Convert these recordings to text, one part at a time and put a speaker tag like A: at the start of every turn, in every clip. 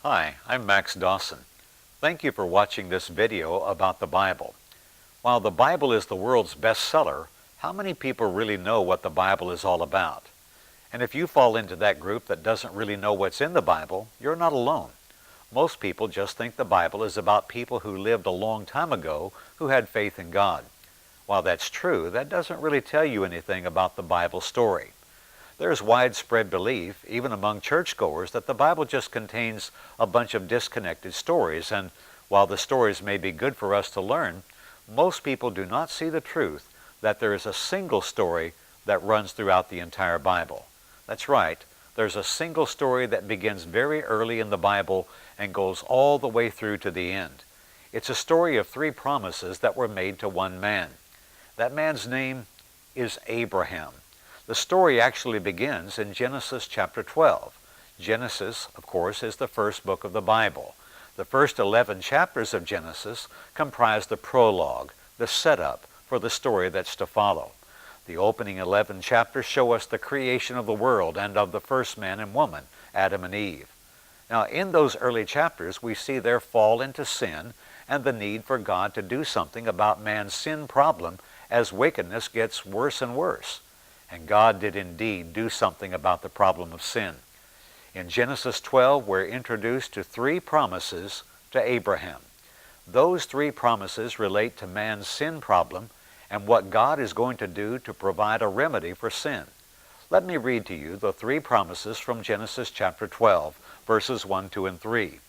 A: Hi, I'm Max Dawson. Thank you for watching this video about the Bible. While the Bible is the world's bestseller, how many people really know what the Bible is all about? And if you fall into that group that doesn't really know what's in the Bible, you're not alone. Most people just think the Bible is about people who lived a long time ago who had faith in God. While that's true, that doesn't really tell you anything about the Bible story. There's widespread belief, even among churchgoers, that the Bible just contains a bunch of disconnected stories, and while the stories may be good for us to learn, most people do not see the truth that there is a single story that runs throughout the entire Bible. That's right, there's a single story that begins very early in the Bible and goes all the way through to the end. It's a story of three promises that were made to one man. That man's name is Abraham. The story actually begins in Genesis chapter 12. Genesis, of course, is the first book of the Bible. The first 11 chapters of Genesis comprise the prologue, the setup for the story that's to follow. The opening 11 chapters show us the creation of the world and of the first man and woman, Adam and Eve. Now, in those early chapters, we see their fall into sin and the need for God to do something about man's sin problem as wickedness gets worse and worse. And God did indeed do something about the problem of sin. In Genesis 12, we're introduced to three promises to Abraham. Those three promises relate to man's sin problem and what God is going to do to provide a remedy for sin. Let me read to you the three promises from Genesis chapter 12, verses 1, 2, and 3.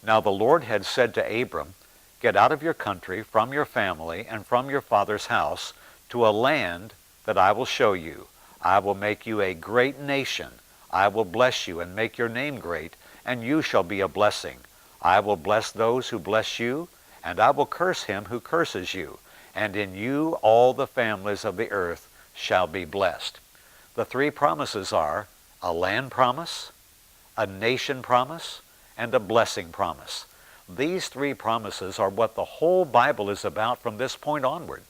A: Now the Lord had said to Abram, "Get out of your country, from your family, and from your father's house, to a land that I will show you. I will make you a great nation. I will bless you and make your name great, and you shall be a blessing. I will bless those who bless you, and I will curse him who curses you. And in you all the families of the earth shall be blessed." The three promises are a land promise, a nation promise, and a blessing promise. These three promises are what the whole Bible is about from this point onward.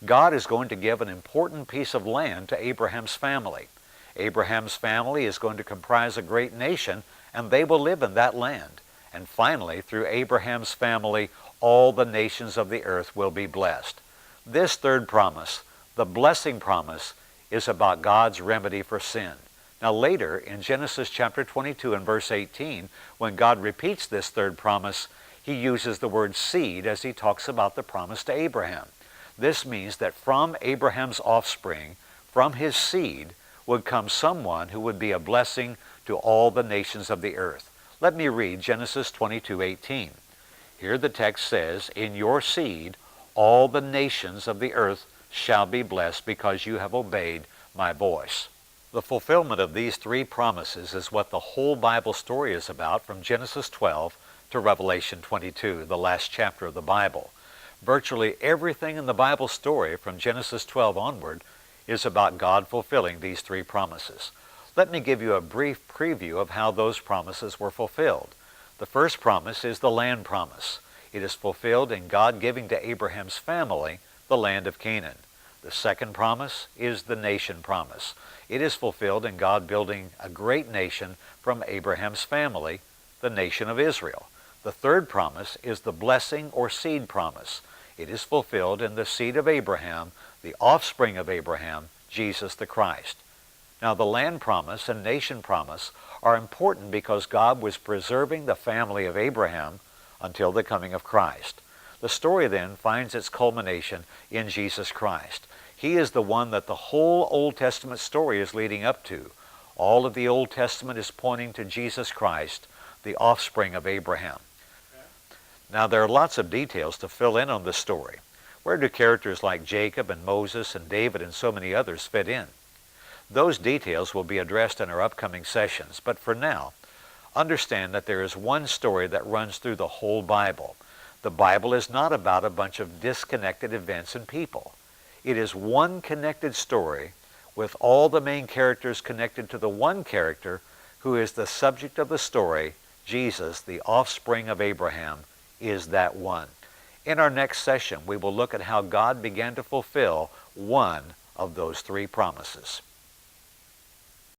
A: God is going to give an important piece of land to Abraham's family. Abraham's family is going to comprise a great nation, and they will live in that land. And finally, through Abraham's family, all the nations of the earth will be blessed. This third promise, the blessing promise, is about God's remedy for sin. Now later, in Genesis chapter 22 and verse 18, when God repeats this third promise, he uses the word seed as he talks about the promise to Abraham. This means that from Abraham's offspring, from his seed, would come someone who would be a blessing to all the nations of the earth. Let me read Genesis 22:18. Here the text says, "In your seed all the nations of the earth shall be blessed because you have obeyed my voice." The fulfillment of these three promises is what the whole Bible story is about from Genesis 12 to Revelation 22, the last chapter of the Bible. Virtually everything in the Bible story from Genesis 12 onward is about God fulfilling these three promises. Let me give you a brief preview of how those promises were fulfilled. The first promise is the land promise. It is fulfilled in God giving to Abraham's family the land of Canaan. The second promise is the nation promise. It is fulfilled in God building a great nation from Abraham's family, the nation of Israel. The third promise is the blessing or seed promise. It is fulfilled in the seed of Abraham, the offspring of Abraham, Jesus the Christ. Now the land promise and nation promise are important because God was preserving the family of Abraham until the coming of Christ. The story then finds its culmination in Jesus Christ. He is the one that the whole Old Testament story is leading up to. All of the Old Testament is pointing to Jesus Christ, the offspring of Abraham. Now there are lots of details to fill in on this story. Where do characters like Jacob and Moses and David and so many others fit in? Those details will be addressed in our upcoming sessions, but for now, understand that there is one story that runs through the whole Bible. The Bible is not about a bunch of disconnected events and people. It is one connected story with all the main characters connected to the one character who is the subject of the story, Jesus, the offspring of Abraham, is that one. In our next session, we will look at how God began to fulfill one of those three promises.